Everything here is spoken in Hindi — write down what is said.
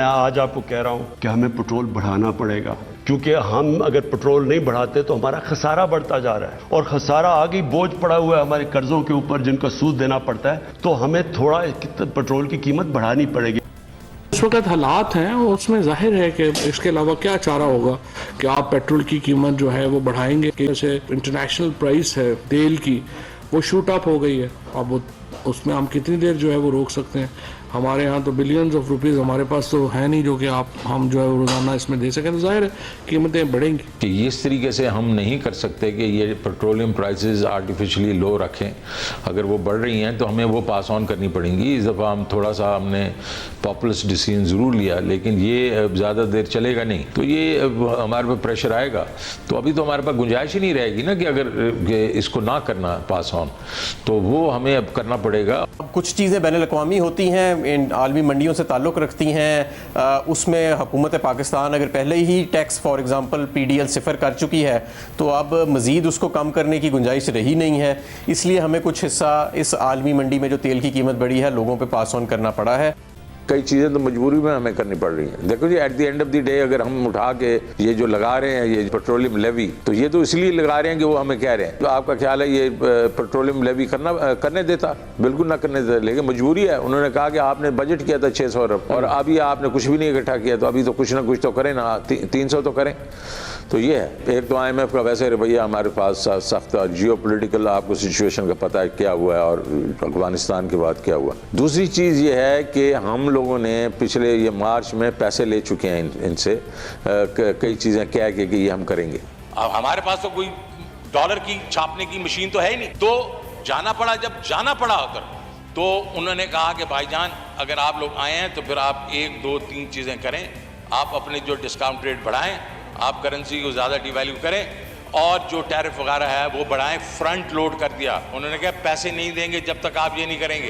मैं आज आपको कह रहा हूं कि हमें पेट्रोल बढ़ाना पड़ेगा, क्योंकि हम अगर पेट्रोल नहीं बढ़ाते तो हमारा खसारा बढ़ता जा रहा है और खसारा आगे बोझ पड़ा हुआ है हमारे कर्जों के ऊपर जिनका सूद देना पड़ता है। तो हमें थोड़ा पेट्रोल की कीमत बढ़ानी पड़ेगी। इस वक्त हालात हैं और उसमें जाहिर है कि इसके अलावा क्या चारा होगा कि आप पेट्रोल की कीमत जो है वो बढ़ाएंगे। जैसे इंटरनेशनल प्राइस है तेल की वो शूट अप हो गई है। अब उसमें हम कितनी देर जो है वो रोक सकते हैं? हमारे यहाँ तो बिलियंस ऑफ रुपीस हमारे पास तो है नहीं जो कि हम जो है रोज़ाना इसमें दे सकें। तो जाहिर है कीमतें बढ़ेंगी कि इस तरीके से हम नहीं कर सकते कि ये पेट्रोलियम प्राइसेस आर्टिफिशियली लो रखें। अगर वो बढ़ रही हैं तो हमें वो पास ऑन करनी पड़ेंगी। इस दफ़ा हमने पॉपुलिस्ट डिसीजन ज़रूर लिया, लेकिन ये ज़्यादा देर चलेगा नहीं, तो ये हमारे पे प्रेशर आएगा। तो अभी तो हमारे पास गुंजाइश ही नहीं रहेगी ना कि अगर इसको ना करना पास ऑन, तो वो हमें अब करना पड़ेगा। कुछ चीज़ें बैनुल-अक़वामी होती हैं, इन आलमी मंडियों से ताल्लुक़ रखती हैं। उसमें हुकूमत पाकिस्तान अगर पहले ही टैक्स फॉर एग्ज़ाम्पल PDL 0 कर चुकी है तो अब मज़ीद उसको कम करने की गुंजाइश रही नहीं है। इसलिए हमें कुछ हिस्सा इस आलमी मंडी में जो तेल की कीमत बढ़ी है लोगों पे पास ऑन करना पड़ा है। कई चीज़ें तो मजबूरी में हमें करनी पड़ रही हैं। देखो जी, at the end of the day अगर हम उठा के ये जो लगा रहे हैं ये पेट्रोलियम लेवी, तो ये तो इसलिए लगा रहे हैं कि वो हमें कह रहे हैं। तो आपका ख्याल है ये पेट्रोलियम लेवी करने देता? बिल्कुल ना करने देता, लेकिन मजबूरी है। उन्होंने कहा कि आपने बजट किया था 600 अरब और अभी आपने कुछ भी नहीं इकट्ठा किया, तो अभी तो कुछ ना कुछ तो करें ना, 300 तो करें। तो ये है, एक तो IMF का वैसे रवैया हमारे पास सख्त, जियो पोलिटिकल आपको सिचुएशन का पता है क्या हुआ है और अफगानिस्तान के बाद क्या हुआ। दूसरी चीज़ ये है कि हम लोगों ने पिछले ये मार्च में पैसे ले चुके हैं इनसे, कई चीज़ें कह के कि ये हम करेंगे। अब हमारे पास तो कोई डॉलर की छापने की मशीन तो है ही नहीं, तो जाना पड़ा। जब जाना पड़ा उधर तो उन्होंने कहा कि भाईजान अगर आप लोग आए हैं तो फिर आप 1 2 3 चीज़ें करें। आप अपने जो डिस्काउंट रेट बढ़ाएं, आप करेंसी को ज़्यादा डिवैल्यू करें और जो टैरिफ वगैरह है वो बढ़ाएं। फ्रंट लोड कर दिया। उन्होंने कहा पैसे नहीं देंगे जब तक आप ये नहीं करेंगे।